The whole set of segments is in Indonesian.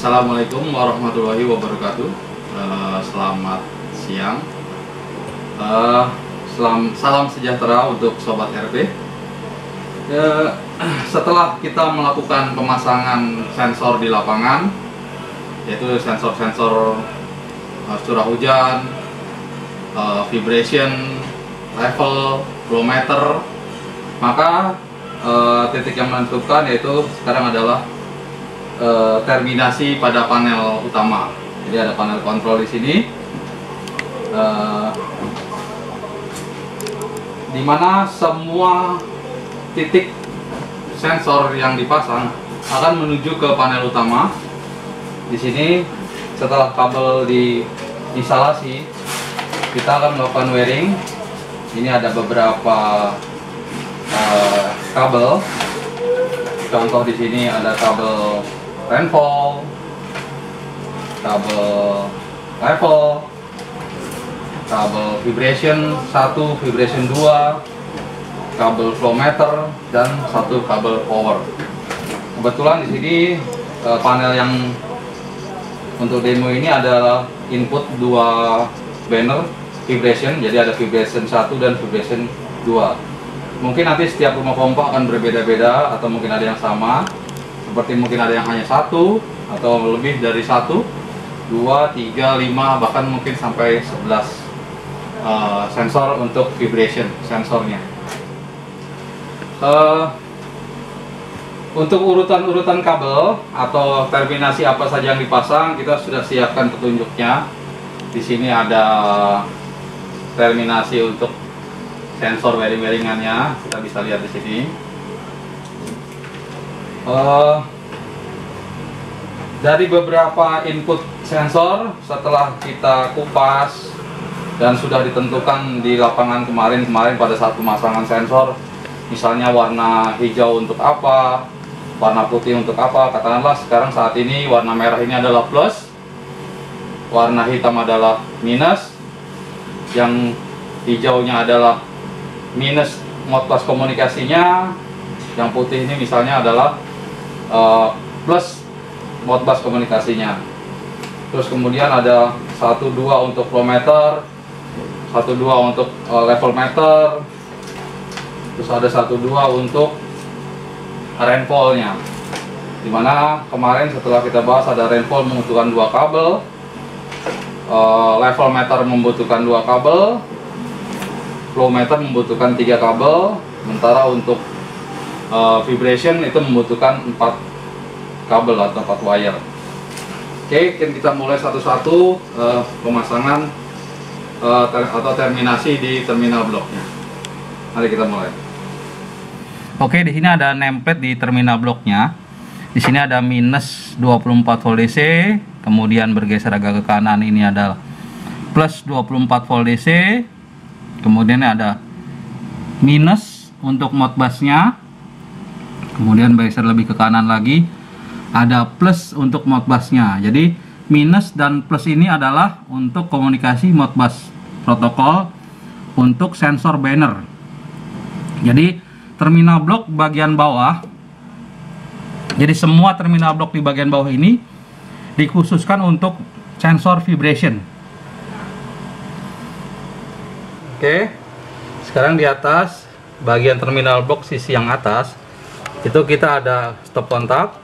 Assalamualaikum warahmatullahi wabarakatuh. Selamat siang. Salam sejahtera untuk Sobat RP. Setelah kita melakukan pemasangan sensor di lapangan, yaitu sensor-sensor curah hujan, vibration, level, flow meter, maka titik yang menentukan yaitu sekarang adalah terminasi pada panel utama. Jadi ada panel kontrol di sini, di mana semua titik sensor yang dipasang akan menuju ke panel utama. Di sini setelah kabel diinstalasi, kita akan melakukan wiring. Ini ada beberapa kabel. Contoh di sini ada kabel rainfall, kabel level, kabel vibration 1, vibration 2, kabel flow meter, dan satu kabel power. Kebetulan di sini panel yang untuk demo ini adalah input 2 banner vibration, jadi ada vibration 1 dan vibration 2. Mungkin nanti setiap rumah pompa akan berbeda-beda, atau mungkin ada yang sama, seperti mungkin ada yang hanya 1 atau lebih dari 1, 2, 3, 5, bahkan mungkin sampai 11 sensor untuk vibration sensornya. Untuk urutan-urutan kabel atau terminasi apa saja yang dipasang, kita sudah siapkan petunjuknya. Di sini ada terminasi untuk sensor wiring-wiringannya, kita bisa lihat di sini. Dari beberapa input sensor, setelah kita kupas dan sudah ditentukan di lapangan kemarin pada saat pemasangan sensor, misalnya warna hijau untuk apa, warna putih untuk apa. Katakanlah sekarang saat ini warna merah ini adalah plus, warna hitam adalah minus, yang hijaunya adalah minus modbus komunikasinya, yang putih ini misalnya adalah plus modbus komunikasinya. Terus kemudian ada 1, 2 untuk flow meter, 1, 2 untuk level meter, terus ada 1, 2 untuk rainfall-nya. Dimana kemarin setelah kita bahas, ada rainfall membutuhkan 2 kabel, level meter membutuhkan 2 kabel, flow meter membutuhkan 3 kabel, sementara untuk vibration itu membutuhkan 4 kabel atau 4 wire. Oke, kita mulai satu-satu pemasangan atau terminasi di terminal bloknya. Mari kita mulai. Oke, di sini ada nameplate di terminal bloknya. Di sini ada minus 24 volt DC, kemudian bergeser agak ke kanan ini adalah plus 24 volt DC, kemudian ada minus untuk modbusnya, kemudian bergeser lebih ke kanan lagi ada plus untuk modbusnya. Jadi minus dan plus ini adalah untuk komunikasi modbus protokol untuk sensor banner. Jadi terminal blok bagian bawah, jadi semua terminal blok di bagian bawah ini dikhususkan untuk sensor vibration. Oke, sekarang di atas bagian terminal blok sisi yang atas itu kita ada stop kontak,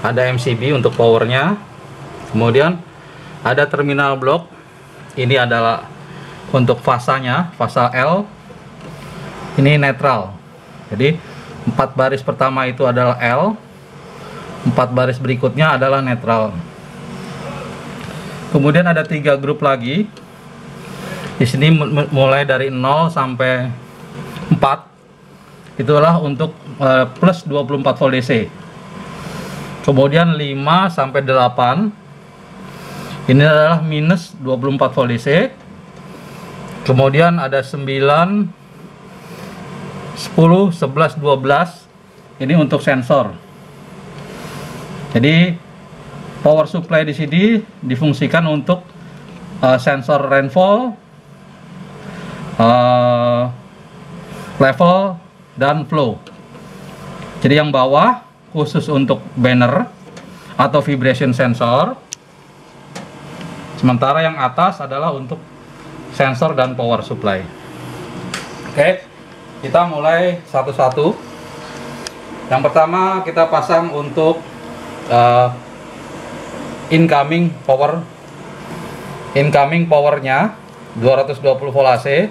ada MCB untuk powernya, kemudian ada terminal blok. Ini adalah untuk fasanya, fasa L, ini netral. Jadi 4 baris pertama itu adalah L, 4 baris berikutnya adalah netral. Kemudian ada 3 grup lagi. Di sini mulai dari 0 sampai 4 itulah untuk plus 24 volt DC. Kemudian 5 sampai 8 ini adalah minus 24 volt DC. Kemudian ada 9, 10, 11, 12 ini untuk sensor. Jadi power supply di sini difungsikan untuk sensor rainfall, level, dan flow. Jadi yang bawah khusus untuk banner atau vibration sensor. Sementara yang atas adalah untuk sensor dan power supply. Oke, kita mulai satu-satu. Yang pertama kita pasang untuk incoming powernya 220 volt AC.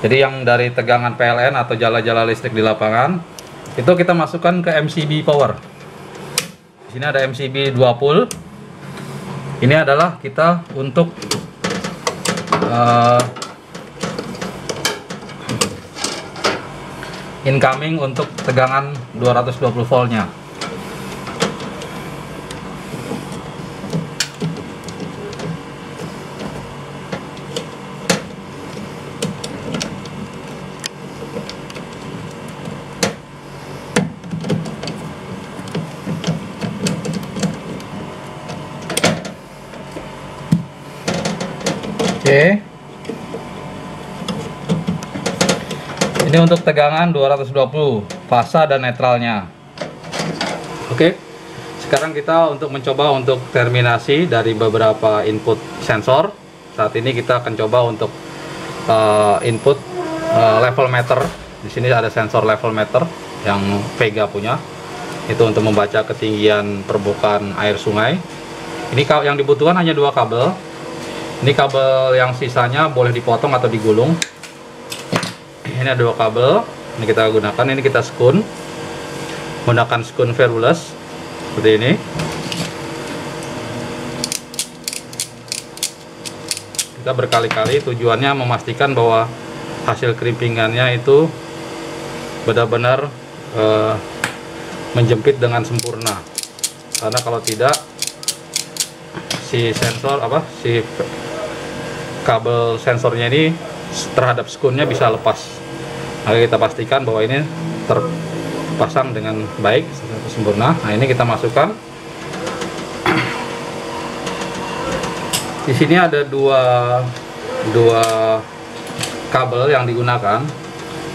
Jadi yang dari tegangan PLN atau jala-jala listrik di lapangan itu kita masukkan ke MCB power. Di sini ada MCB 20. Ini adalah kita untuk incoming untuk tegangan 220 voltnya. Oke. Ini untuk tegangan 220 fasa dan netralnya. Oke. Sekarang kita untuk mencoba untuk terminasi dari beberapa input sensor. Saat ini kita akan coba untuk input level meter. Di sini ada sensor level meter yang Vega punya. Itu untuk membaca ketinggian permukaan air sungai. Ini yang dibutuhkan hanya 2 kabel. Ini kabel yang sisanya boleh dipotong atau digulung. Ini ada 2 kabel. Ini kita gunakan. Ini kita skun. Menggunakan skun ferrulous seperti ini. Kita berkali-kali, tujuannya memastikan bahwa hasil crimpingannya itu benar-benar menjepit dengan sempurna. Karena kalau tidak, si kabel sensornya ini terhadap skunnya bisa lepas. Maka kita pastikan bahwa ini terpasang dengan baik, sempurna. Nah, ini kita masukkan. Di sini ada dua kabel yang digunakan.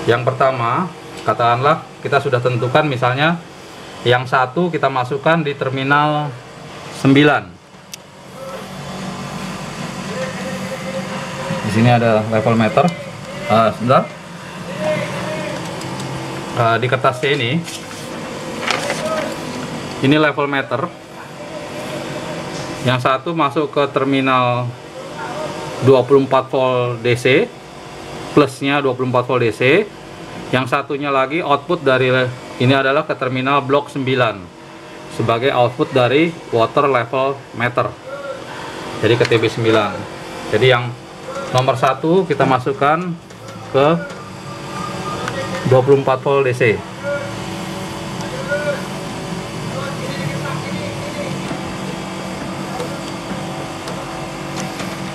Yang pertama, katakanlah kita sudah tentukan, misalnya yang satu kita masukkan di terminal 9. Di sini ada level meter. Sebentar. Di kertas C ini level meter. Yang satu masuk ke terminal 24 volt DC, plusnya 24 volt DC. Yang satunya lagi output dari ini adalah ke terminal blok 9 sebagai output dari water level meter. Jadi ke TB9. Jadi yang nomor 1 kita masukkan ke 24 volt DC.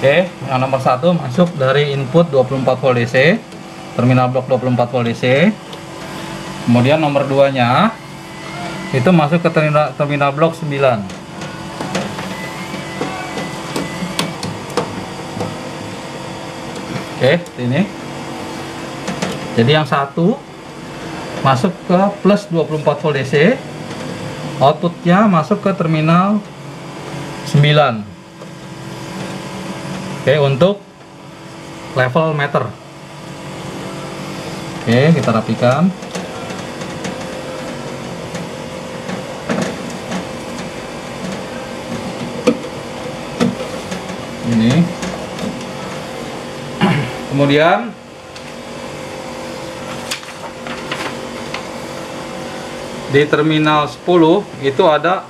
Oke, yang nomor 1 masuk dari input 24 volt DC, terminal blok 24 volt DC. Kemudian nomor 2 nya itu masuk ke terminal blok 9. Oke, ini. Jadi yang satu masuk ke plus 24 volt DC, outputnya masuk ke terminal 9. Oke, untuk level meter. Oke, kita rapikan. Ini. Kemudian di terminal 10 itu ada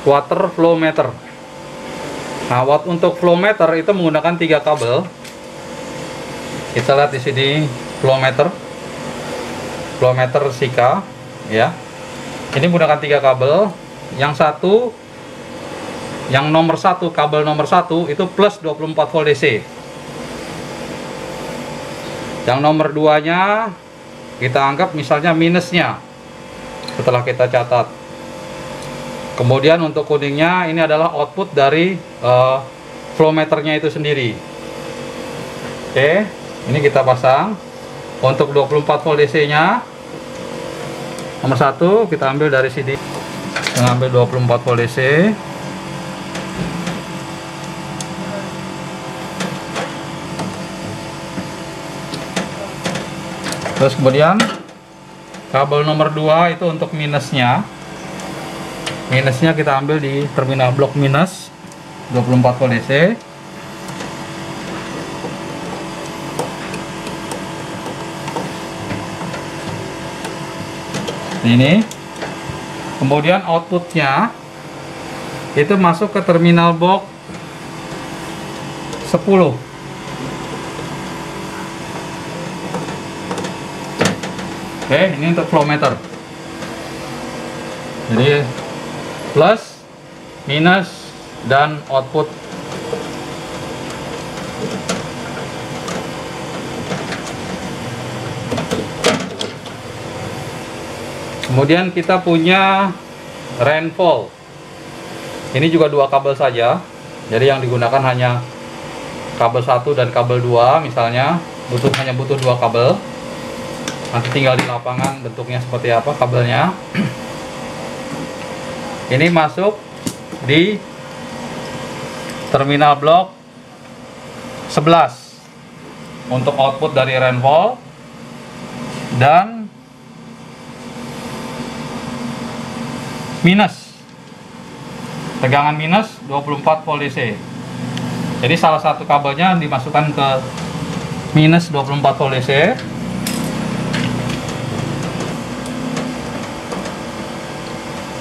water flow meter. Nah, untuk flow meter itu menggunakan 3 kabel. Kita lihat di sini flow meter Sika, ya. Ini menggunakan 3 kabel. Yang nomor 1, kabel nomor 1 itu plus 24 volt DC. Yang nomor 2 nya kita anggap misalnya minusnya setelah kita catat. Kemudian untuk kuningnya ini adalah output dari flow meternya itu sendiri. Oke, ini kita pasang. Untuk 24 volt DC nya nomor 1 kita ambil dari sini. Ngambil 24 volt DC. Terus kemudian kabel nomor 2 itu untuk minusnya. Minusnya kita ambil di terminal blok minus 24 volt DC. Ini. Kemudian outputnya itu masuk ke terminal box 10. Oke, ini untuk flow meter. Jadi plus, minus, dan output. Kemudian kita punya rainfall. Ini juga 2 kabel saja. Jadi yang digunakan hanya kabel 1 dan kabel 2 misalnya. Hanya butuh 2 kabel. Nanti tinggal di lapangan bentuknya seperti apa kabelnya. Ini masuk di terminal blok 11 untuk output dari rainfall, dan minus, tegangan minus 24 volt DC. Jadi salah satu kabelnya dimasukkan ke minus 24 volt DC.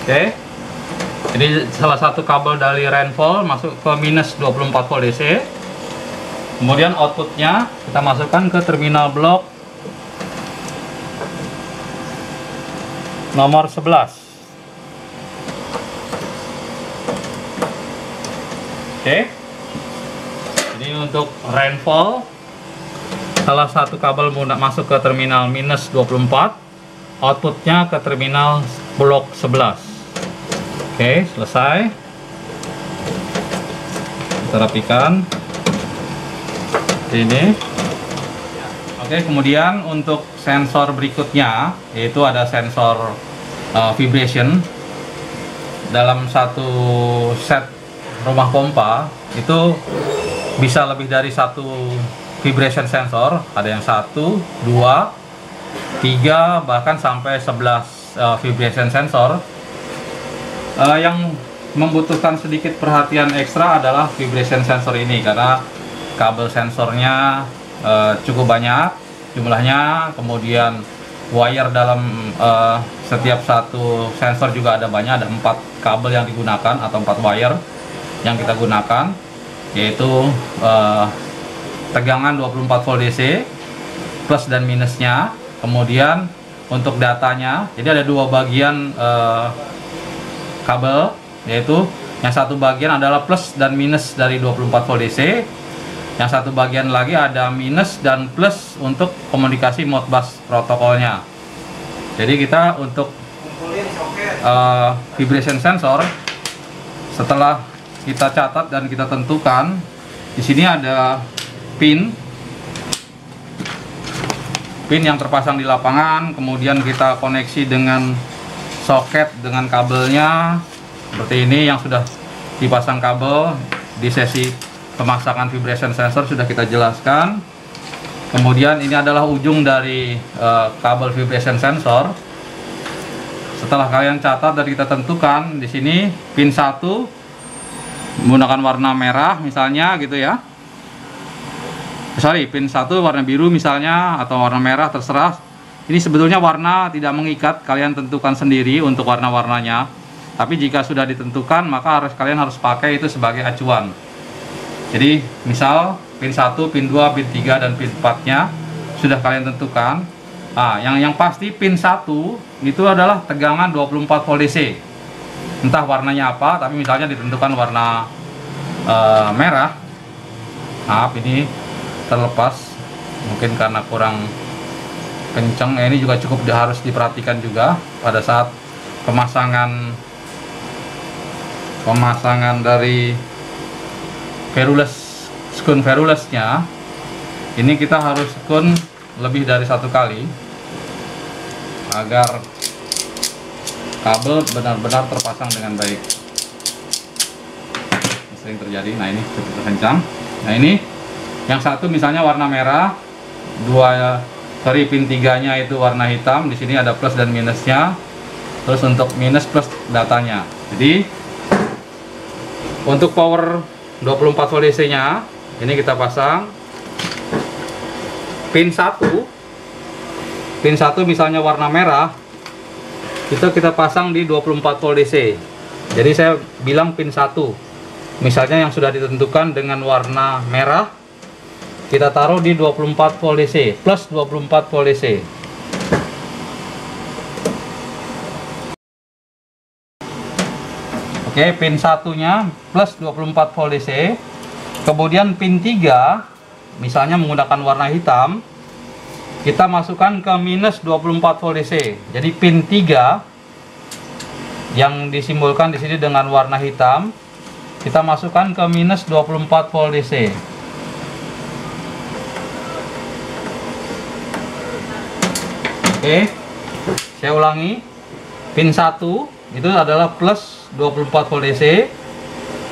Oke. Jadi salah satu kabel dari rainfall masuk ke minus 24 volt DC. Kemudian outputnya kita masukkan ke terminal blok nomor 11. Oke. Jadi untuk rainfall, salah satu kabel masuk ke terminal minus 24, outputnya ke terminal blok 11. Oke, selesai. Kita rapikan ini. Oke, kemudian untuk sensor berikutnya, yaitu ada sensor vibration. Dalam satu set rumah pompa itu bisa lebih dari 1 vibration sensor. Ada yang 1, 2, 3, bahkan sampai 11 vibration sensor. Yang membutuhkan sedikit perhatian ekstra adalah vibration sensor ini, karena kabel sensornya cukup banyak jumlahnya. Kemudian wire dalam setiap satu sensor juga ada banyak, ada 4 kabel yang digunakan atau 4 wire yang kita gunakan, yaitu tegangan 24 volt DC plus dan minusnya. Kemudian untuk datanya, jadi ada 2 bagian kabel, yaitu yang satu bagian adalah plus dan minus dari 24 volt DC, yang satu bagian lagi ada minus dan plus untuk komunikasi Modbus protokolnya. Jadi kita untuk vibration sensor, setelah kita catat dan kita tentukan, di sini ada pin yang terpasang di lapangan, kemudian kita koneksi dengan soket dengan kabelnya seperti ini yang sudah dipasang kabel. Di sesi pemasangan vibration sensor sudah kita jelaskan. Kemudian ini adalah ujung dari kabel vibration sensor. Setelah kalian catat dan kita tentukan, di sini pin 1 menggunakan warna merah misalnya gitu ya. Sorry, pin 1 warna biru misalnya, atau warna merah, terserah. Ini sebetulnya warna tidak mengikat, kalian tentukan sendiri untuk warna-warnanya. Tapi jika sudah ditentukan, maka kalian harus pakai itu sebagai acuan. Jadi misal pin 1, pin 2, pin 3, dan pin 4-nya sudah kalian tentukan. Nah, yang pasti pin 1 itu adalah tegangan 24 volt DC. Entah warnanya apa, tapi misalnya ditentukan warna merah. Maaf, ini terlepas, mungkin karena kurang kenceng. Ini juga cukup harus diperhatikan juga pada saat pemasangan dari skun ferulesnya. Ini kita harus skun lebih dari 1 kali agar kabel benar-benar terpasang dengan baik. Sering terjadi. Nah ini cukup kencang. Nah ini yang satu misalnya warna merah, pin 3-nya itu warna hitam. Di sini ada plus dan minusnya. Terus untuk minus plus datanya. Jadi untuk power 24 volt DC nya ini kita pasang pin 1 misalnya warna merah, itu kita pasang di 24 volt DC. Jadi saya bilang pin 1 misalnya yang sudah ditentukan dengan warna merah, kita taruh di 24 volt DC, plus 24 volt DC. Oke, pin 1-nya plus 24 volt DC. Kemudian pin 3 misalnya menggunakan warna hitam, kita masukkan ke minus 24 volt DC. Jadi pin 3 yang disimbolkan di sini dengan warna hitam, kita masukkan ke minus 24 volt DC. Oke, saya ulangi. Pin 1 itu adalah plus 24 volt DC.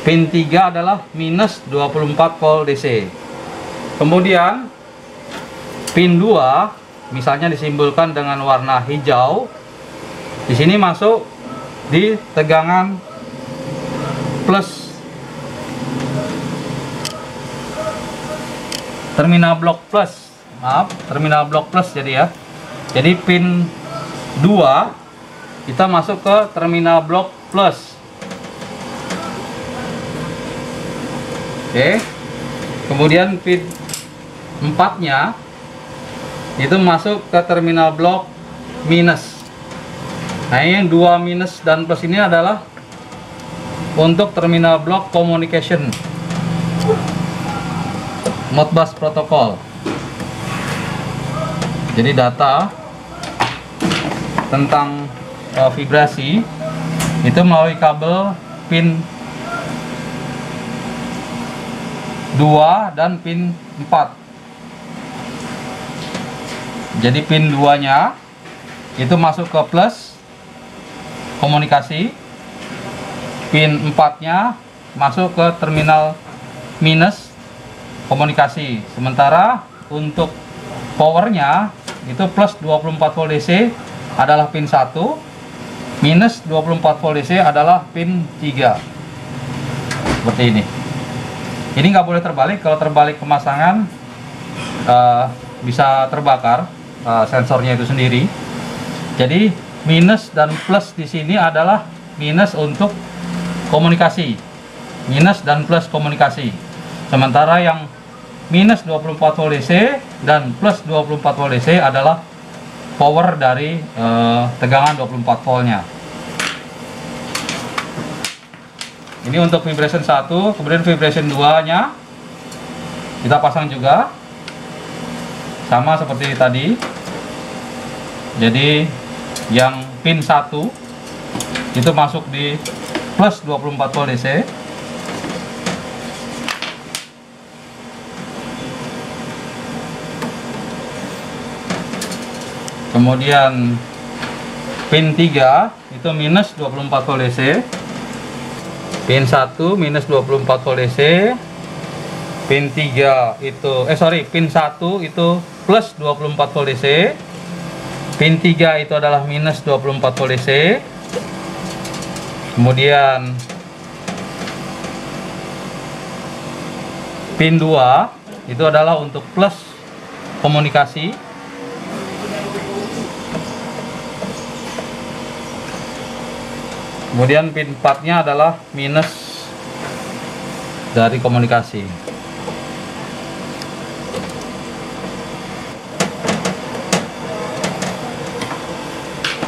Pin 3 adalah minus 24 volt DC. Kemudian pin 2 misalnya disimbolkan dengan warna hijau. Di sini masuk di tegangan plus, terminal blok plus. Maaf, terminal blok plus jadi ya. Jadi pin 2 kita masuk ke terminal blok plus. Oke. Kemudian pin 4-nya itu masuk ke terminal blok minus. Nah, ini 2 minus dan plus ini adalah untuk terminal blok communication Modbus protokol. Jadi data tentang vibrasi itu melalui kabel pin 2 dan pin 4. Jadi pin 2-nya itu masuk ke plus komunikasi, pin 4-nya masuk ke terminal minus komunikasi. Sementara untuk powernya itu plus 24 volt DC adalah pin 1, minus 24 volt DC adalah pin 3. Seperti ini. Ini nggak boleh terbalik. Kalau terbalik pemasangan bisa terbakar sensornya itu sendiri. Jadi minus dan plus di sini adalah minus untuk komunikasi, minus dan plus komunikasi. Sementara yang minus 24 volt DC dan plus 24 volt DC adalah power dari tegangan 24 voltnya. Ini untuk vibration 1, kemudian vibration 2-nya kita pasang juga sama seperti tadi. Jadi yang pin 1 itu masuk di plus 24 volt DC. Kemudian pin 3 itu minus 24 volt DC. Pin 1 minus 24 volt DC. Pin 3 itu pin 1 itu plus 24 volt DC. Pin 3 itu adalah minus 24 volt DC. Kemudian pin 2 itu adalah untuk plus komunikasi. Kemudian pin 4-nya adalah minus dari komunikasi.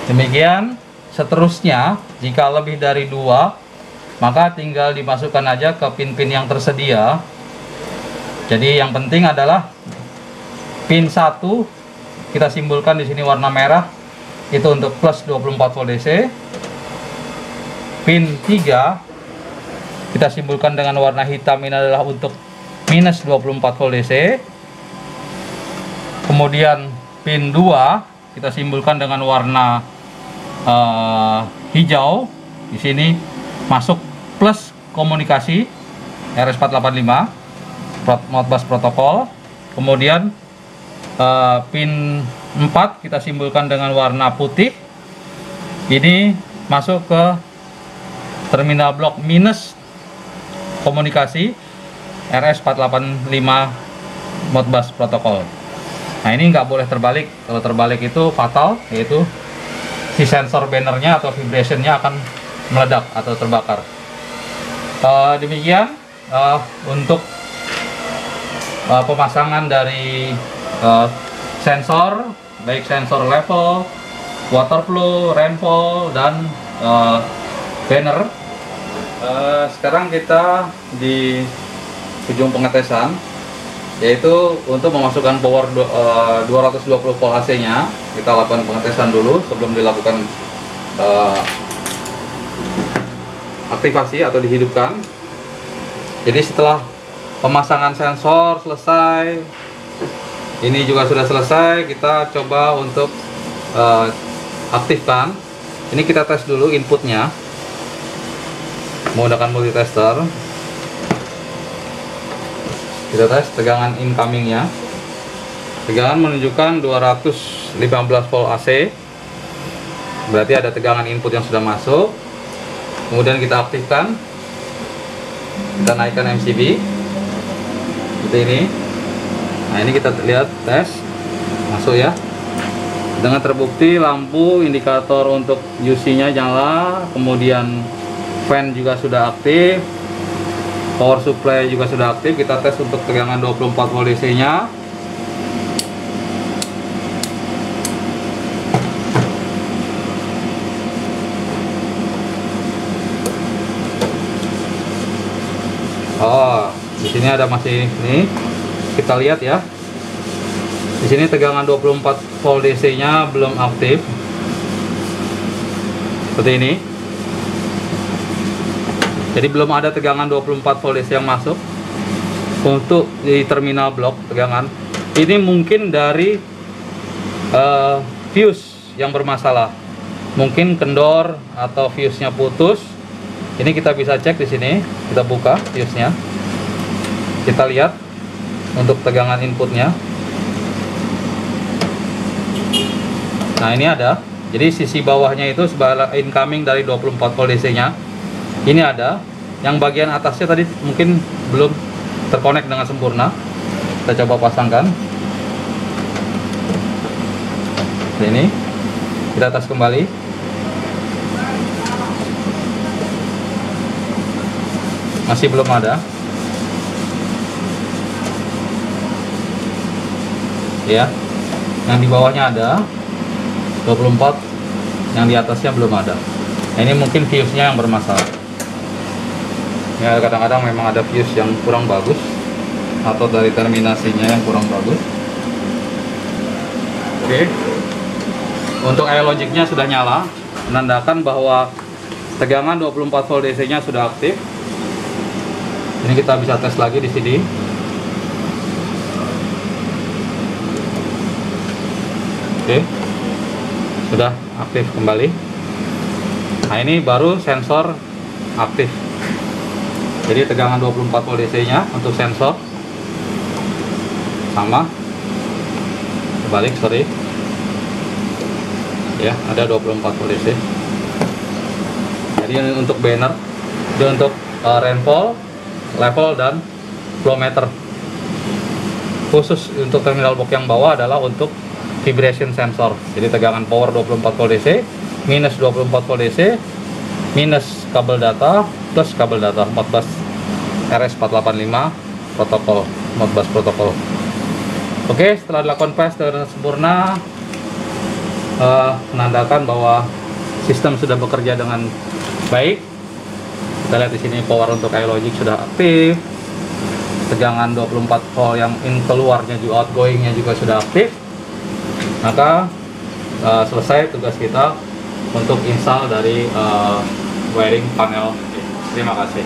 Demikian seterusnya. Jika lebih dari 2, maka tinggal dimasukkan aja ke pin-pin yang tersedia. Jadi yang penting adalah pin 1 kita simbolkan di sini warna merah, itu untuk plus 24 volt DC. Pin 3 kita simbolkan dengan warna hitam, ini adalah untuk minus 24 volt DC. Kemudian pin 2 kita simbolkan dengan warna hijau di sini masuk plus komunikasi RS485 Modbus protokol. Kemudian pin 4 kita simbolkan dengan warna putih. Ini masuk ke terminal blok minus komunikasi RS485 Modbus protokol. Nah, ini nggak boleh terbalik. Kalau terbalik itu fatal, yaitu si sensor bannernya atau vibrationnya akan meledak atau terbakar. Demikian untuk pemasangan dari sensor, baik sensor level, water flow, rainfall, dan banner. Sekarang kita di ujung pengetesan, yaitu untuk memasukkan power 220 volt AC nya. Kita lakukan pengetesan dulu sebelum dilakukan aktivasi atau dihidupkan. Jadi setelah pemasangan sensor selesai, ini juga sudah selesai, kita coba untuk aktifkan. Ini kita tes dulu inputnya menggunakan multitester. Kita tes tegangan incomingnya. Tegangan menunjukkan 215 volt AC, berarti ada tegangan input yang sudah masuk. Kemudian kita aktifkan, kita naikkan MCB seperti ini. Nah, ini kita lihat tes masuk ya, dengan terbukti lampu indikator untuk UC nya nyala, kemudian fan juga sudah aktif, power supply juga sudah aktif. Kita tes untuk tegangan 24 volt DC nya. Oh, di sini ada masih ini. Kita lihat ya. Di sini tegangan 24 volt DC nya belum aktif. Seperti ini. Jadi belum ada tegangan 24 volt DC yang masuk untuk di terminal blok tegangan. Ini mungkin dari fuse yang bermasalah. Mungkin kendor atau fuse-nya putus. Ini kita bisa cek di sini. Kita buka fuse-nya. Kita lihat untuk tegangan inputnya. Nah, ini ada. Jadi sisi bawahnya itu sebagai incoming dari 24 volt DC-nya. Ini ada. Yang bagian atasnya tadi mungkin belum terkonek dengan sempurna. Kita coba pasangkan. Ini kita tes kembali. Masih belum ada. Ya. Yang di bawahnya ada 24, yang di atasnya belum ada. Nah, ini mungkin fuse-nya yang bermasalah. Ya, kadang-kadang memang ada fuse yang kurang bagus atau dari terminasinya yang kurang bagus. Oke. Untuk iLogic-nya sudah nyala, menandakan bahwa tegangan 24 volt DC-nya sudah aktif. Ini kita bisa tes lagi di sini. Oke. Sudah aktif kembali. Nah, ini baru sensor aktif. Jadi tegangan 24 volt DC nya untuk sensor sama, kebalik, sorry ya, ada 24 volt DC. Jadi untuk banner, dan untuk rainfall, level, dan flow meter. Khusus untuk terminal box yang bawah adalah untuk vibration sensor. Jadi tegangan power 24 volt DC, minus 24 volt DC, minus kabel data, plus kabel data Modbus RS485 protokol, Modbus protokol. Oke, setelah dilakukan tes dengan sempurna, menandakan bahwa sistem sudah bekerja dengan baik. Kita lihat di sini power untuk iLogic sudah aktif, tegangan 24 volt yang keluarnya juga, outgoingnya juga sudah aktif. Maka selesai tugas kita untuk install dari wiring panel. Terima kasih.